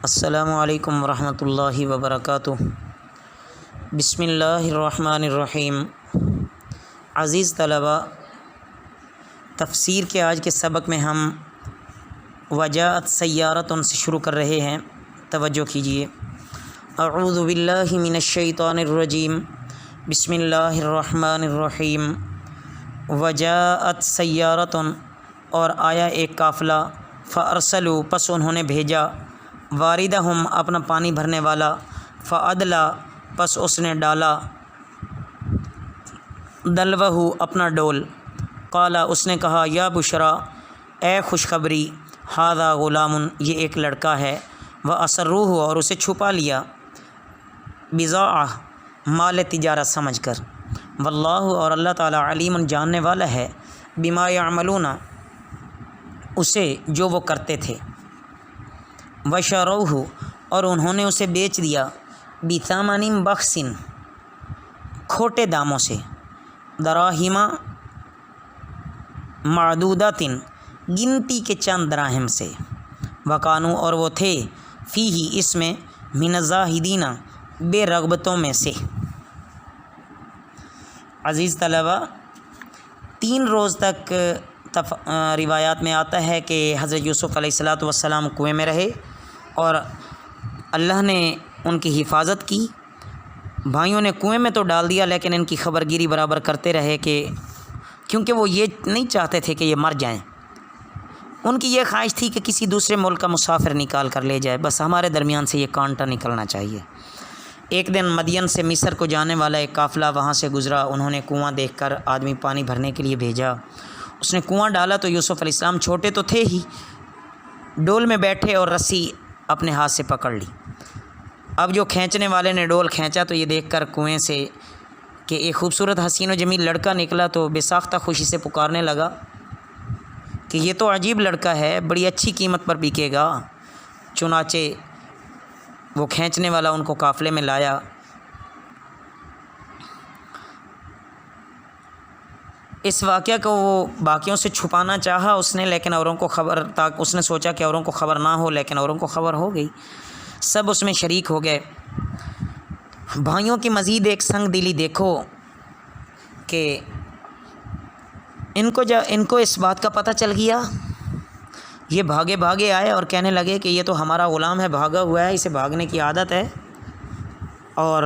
السلام علیکم ورحمۃ اللہ وبرکاتہ۔ بسم اللہ الرحمن الرحیم۔ عزیز طلباء، تفسیر کے آج کے سبق میں ہم وجاءت سیارۃ سے شروع کر رہے ہیں، توجہ کیجیے۔ اعوذ باللہ من الشیطان الرجیم، بسم اللہ الرحمن الرحیم۔ وجاءت سیارۃ، اور آیا ایک قافلہ، فارسلوا، پس انہوں نے بھیجا، واردہم، اپنا پانی بھرنے والا، فادلا، پس اس نے ڈالا، دلوہ، اپنا ڈول، قالا، اس نے کہا، یا بشرا، اے خوشخبری، ھذا غلام، یہ ایک لڑکا ہے، واسروہ، اور اسے چھپا لیا، بضاعہ، مال تجارت سمجھ کر، واللہ، اور اللہ تعالیٰ، علیم، جاننے والا ہے، بما یعملون، اسے جو وہ کرتے تھے، وشروہ، اور انہوں نے اسے بیچ دیا، بثمن بخس، کھوٹے داموں سے، دراہم معدودات، گنتی کے چند دراہم سے، وکانو، اور وہ تھے، فیہ، اس میں، من الزاہدین، بے رغبتوں میں سے۔ عزیز طلباء، 3 روز تک روایات میں آتا ہے کہ حضرت یوسف علیہ السلام کنویں میں رہے اور اللہ نے ان کی حفاظت کی۔ بھائیوں نے کنویں میں تو ڈال دیا، لیکن ان کی خبر گیری برابر کرتے رہے، کیونکہ وہ یہ نہیں چاہتے تھے کہ یہ مر جائیں۔ ان کی یہ خواہش تھی کہ کسی دوسرے ملک کا مسافر نکال کر لے جائے، بس ہمارے درمیان سے یہ کانٹا نکلنا چاہیے۔ ایک دن مدین سے مصر کو جانے والا ایک قافلہ وہاں سے گزرا، انہوں نے کنواں دیکھ کر آدمی پانی بھرنے کے لیے بھیجا۔ اس نے کنواں ڈالا تو یوسف علیہ السلام چھوٹے تو تھے ہی، ڈول میں بیٹھے اور رسی اپنے ہاتھ سے پکڑ لی۔ اب جو کھینچنے والے نے ڈول کھینچا تو یہ دیکھ کر کنویں سے کہ ایک خوبصورت حسین و جمیل لڑکا نکلا، تو بے ساختہ خوشی سے پکارنے لگا کہ یہ تو عجیب لڑکا ہے، بڑی اچھی قیمت پر بکے گا۔ چنانچہ وہ کھینچنے والا ان کو قافلے میں لایا۔ اس واقعہ کو وہ باقیوں سے چھپانا چاہا اس نے، لیکن اوروں کو خبر تک اس نے سوچا کہ اوروں کو خبر نہ ہو، لیکن اوروں کو خبر ہو گئی، سب اس میں شریک ہو گئے۔ بھائیوں کی مزید ایک سنگ دلی دیکھو کہ ان کو اس بات کا پتہ چل گیا، یہ بھاگے آئے اور کہنے لگے کہ یہ تو ہمارا غلام ہے، بھاگا ہوا ہے، اسے بھاگنے کی عادت ہے، اور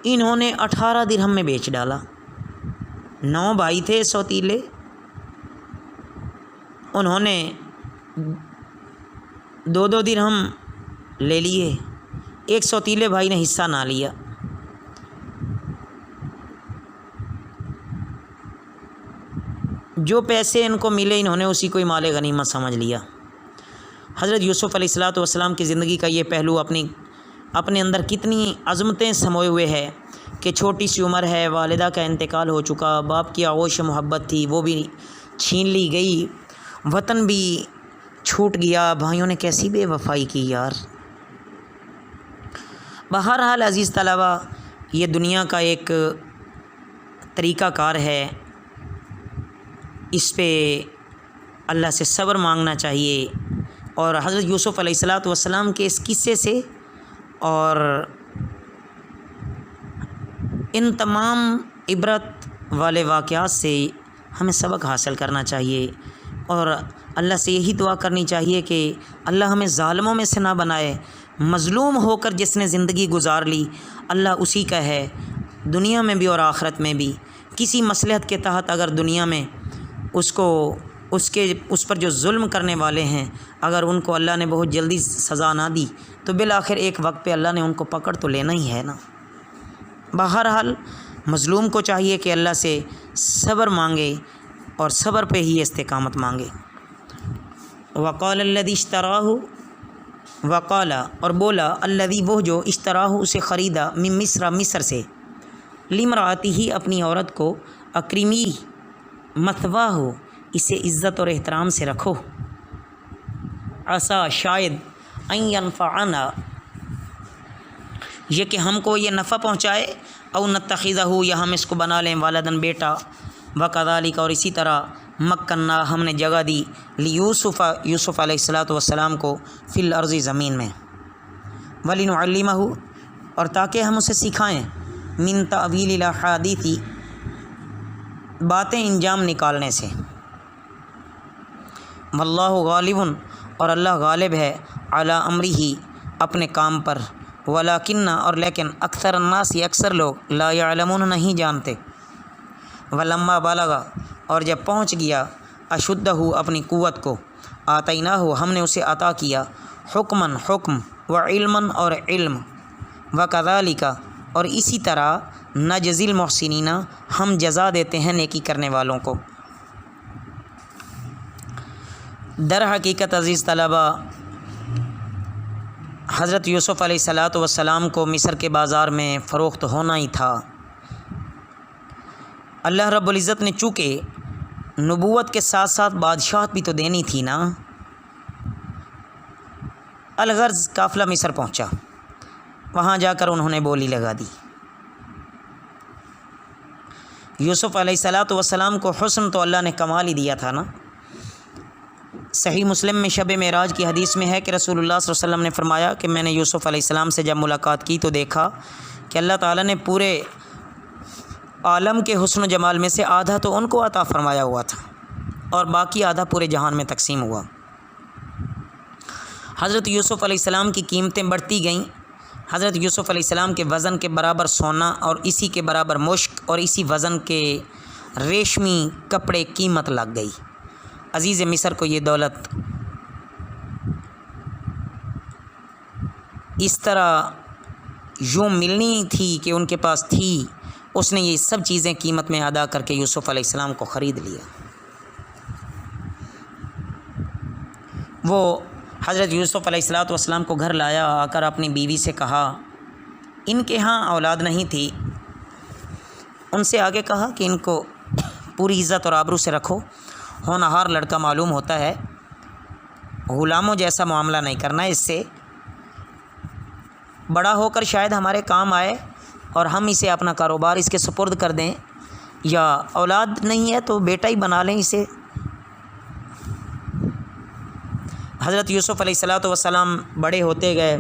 انہوں نے 18 درہم میں بیچ ڈالا۔ 9 بھائی تھے سوتیلے، انہوں نے 2 درہم لے لیے، ایک سوتیلے بھائی نے حصہ نہ لیا۔ جو پیسے ان کو ملے انہوں نے اسی کو ہی مال غنیمت سمجھ لیا۔ حضرت یوسف علیہ السلام کی زندگی کا یہ پہلو اپنے اندر کتنی عظمتیں سموئے ہوئے ہے کہ چھوٹی سی عمر ہے، والدہ کا انتقال ہو چکا، باپ کی آغوش محبت تھی وہ بھی چھین لی گئی، وطن بھی چھوٹ گیا۔ بھائیوں نے کیسی بے وفائی کی یار۔ بہرحال عزیز طلباء، یہ دنیا کا ایک طریقہ کار ہے، اس پہ اللہ سے صبر مانگنا چاہیے۔ اور حضرت یوسف علیہ السلام کے اس قصے سے اور ان تمام عبرت والے واقعات سے ہمیں سبق حاصل کرنا چاہیے، اور اللہ سے یہی دعا کرنی چاہیے کہ اللہ ہمیں ظالموں میں سے نہ بنائے۔ مظلوم ہو کر جس نے زندگی گزار لی، اللہ اسی کا ہے، دنیا میں بھی اور آخرت میں بھی۔ کسی مصلحت کے تحت اگر دنیا میں اس پر جو ظلم کرنے والے ہیں، اگر ان کو اللہ نے بہت جلدی سزا نہ دی تو بالآخر ایک وقت پہ اللہ نے ان کو پکڑ تو لینا ہی ہے نا۔ بہرحال مظلوم کو چاہیے کہ اللہ سے صبر مانگے اور صبر پہ ہی استقامت مانگے۔ وقال الذی اشتراہ، وقال، اور بولا، الذی، وہ جو، اشتراہ، اسے خریدا، من مصر سے، لامرأتہ، اپنی عورت کو، اکرمی، مثواہ، اسے عزت اور احترام سے رکھو، عسیٰ، شاید، ان ینفعنا، یہ کہ ہم کو یہ نفع پہنچائے، او نتخذہ، یا ہم اس کو بنا لیں، والدن، بیٹا، वकज़ालिक और इसी तरह मक्कन्ना हमने जगह दी यूसुफ़ अलैहिस्सलातु वस्सलाम को फ़िल अर्ज़ि ज़मीन में, वलिनुअल्लिमहु और ताकि हम उसे सिखाएँ मिन तावीलिल अहादीथि बातें इंजाम निकालने से, वल्लाहु गालिबुन और अल्लाह गालिब है अला अमरिही अपने काम पर, वलाकिन्ना और लेकिन अक्सर अन्नास अक्सर लोग ला यअलमून नहीं जानते। वलम्मा बलगा और जब पहुँच गया अशुद्धहु अपनी कुव्वत को, आतैनाहु हमने उसे अता किया हुक्मन हुक्म व इल्मन और इल्म, व कज़ालिका और इसी तरह नजज़िल मुहसिनीना हम जज़ा देते हैं नेकी करने वालों को। दर हकीकत अज़ीज़ तलबा हज़रत यूसुफ़ अलैहिस्सलातु वस्सलाम को मिस्र के बाज़ार में फ़रोख्त होना ही था। अल्लाह रब्बुल इज़्ज़त ने चूँकि नबूवत के साथ साथ बादशाहत भी तो देनी थी ना। अलगर्ज़ काफ़िला मिस्र पहुँचा, वहाँ जाकर उन्होंने बोली लगा दी। यूसुफ़ अलैहिस्सलातु वस्सलाम को हुस्न तो अल्लाह ने कमाल ही दिया था ना। सही मुस्लिम में शब मेराज की हदीस में है कि रसूलुल्लाह सल्लल्लाहु अलैहि वसल्लम ने फरमाया कि मैंने यूसुफ़ अलैहिस्सलाम से जब मुलाकात की तो देखा कि अल्लाह ताला ने पूरे आलम के हुस्न जमाल में से आधा तो उनको अता फ़रमाया हुआ था और बाकी आधा पूरे जहान में तकसीम हुआ। हज़रत यूसुफ़ अलैहिस्सलाम की कीमतें बढ़ती गईं। हज़रत यूसुफ़ अलैहिस्सलाम के वज़न के बराबर सोना और इसी के बराबर मुश्क और इसी वज़न के रेशमी कपड़े कीमत लग गई। अज़ीज़ मिस्र को ये दौलत इस तरह यूँ मिलनी थी कि उनके पास थी, उसने ये सब चीज़ें कीमत में अदा करके यूसुफ़ अलैहिस्सलाम को ख़रीद लिया। वो हज़रत यूसुफ़ अलैहिस्सलातु वस्सलाम को घर लाया, आकर अपनी बीवी से कहा, इनके यहाँ औलाद नहीं थी, उनसे आगे कहा कि इनको पूरी इज़्ज़त और आबरू से रखो, होनहार लड़का मालूम होता है, ग़ुलामों जैसा मामला नहीं करना है, इससे बड़ा होकर शायद हमारे काम आए और हम इसे अपना कारोबार इसके सुपुर्द कर दें, या औलाद नहीं है तो बेटा ही बना लें इसे। हज़रत यूसुफ़ अलैहिस्सलातु वस्सलाम बड़े होते गए।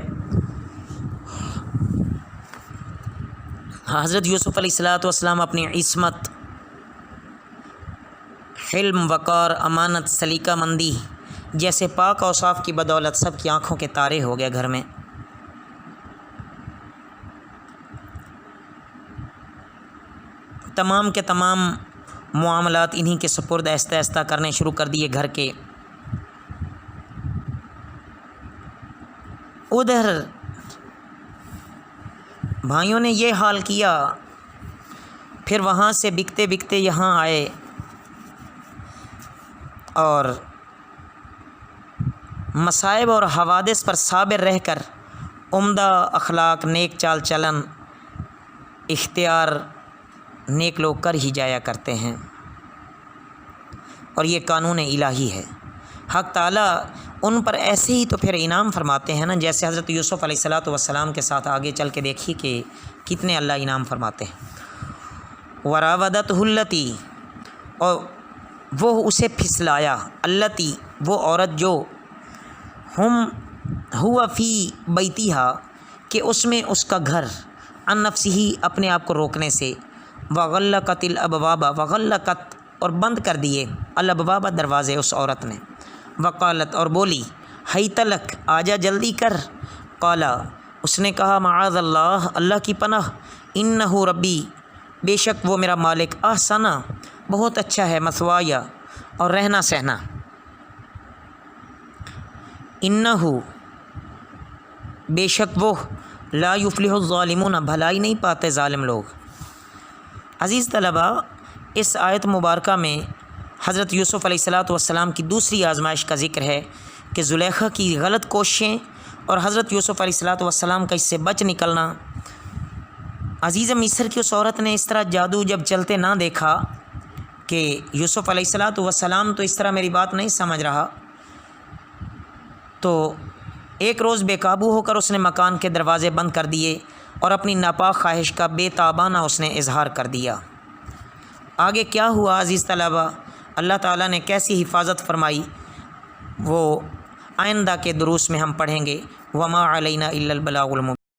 हज़रत यूसुफ़ अलैहिस्सलातु वस्सलाम अपनी इस्मत, हिल्म, वक़ार, अमानत, सलीका मंदी जैसे पाक औसाफ की बदौलत सब की आँखों के तारे हो गए घर में। तमाम के तमाम मामलात इन्हीं के सुपुर्द आहिस्ता आहिस्ता करने शुरू कर दिए घर के। उधर भाइयों ने ये हाल किया, फिर वहाँ से बिकते बिकते यहाँ आए और मसाइब और हवादिस पर साबिर रहकर उम्दा अखलाक, नेक चाल चलन इख्तियार नेक लोग कर ही जाया करते हैं और ये कानून इलाही है। हक़ ताला उन पर ऐसे ही तो फिर इनाम फरमाते हैं ना, जैसे हज़रत यूसुफ़ अलैहिस्सलातु वस्सलाम के साथ आगे चल के देखिए कि कितने अल्लाह इनाम फरमाते हैं। वरावदतहुल्लती और वो उसे फिसलाया, अल्लती वो औरत जो हुआ फ़ी बैतिहा कि उसमें उसका घर, अन नफ्सिही अपने आप को रोकने से, वग़ल्लक़तिल अबवाबा वग़ल्लक़त और बंद कर दिए, अल अबवाबा दरवाज़े उस औरत ने, वक़ालत और बोली, हैतलक आजा जल्दी कर, क़ाला उसने कहा, मआज़ल्लाह अल्लाह की पनाह, इन्नहु रब्बी बेशक वो मेरा मालिक, ahsana बहुत अच्छा है, मसवाया और रहना सहना, इन्नहु बेशक वो, ला युफ्लिहु ज़ालिमून भलाई नहीं पाते ज़ालिम लोग। अज़ीज़ तलबा, इस आयत मुबारका में हज़रत यूसुफ़ अलैहिस्सलातु वस्सलाम की दूसरी आजमाइश का ज़िक्र है कि ज़ुलेखा की गलत कोशिशें और हज़रत यूसुफ़ अलैहिस्सलातु वस्सलाम का इससे बच निकलना। अज़ीज़ मिस्र की उस औरत ने इस तरह जादू जब चलते ना देखा कि यूसुफ़ अलैहिस्सलातु वस्सलाम तो इस तरह मेरी बात नहीं समझ रहा, तो एक रोज़ बेकाबू होकर उसने मकान के दरवाज़े बंद कर दिए और अपनी नापाक ख्वाहिश का बेताबाना उसने इजहार कर दिया। آگے کیا ہوا عزیز طلبہ، اللہ تعالیٰ نے کیسی حفاظت فرمائی، وہ آئندہ کے دروس میں ہم پڑھیں گے۔ وما علینا الا البلاغ المبین۔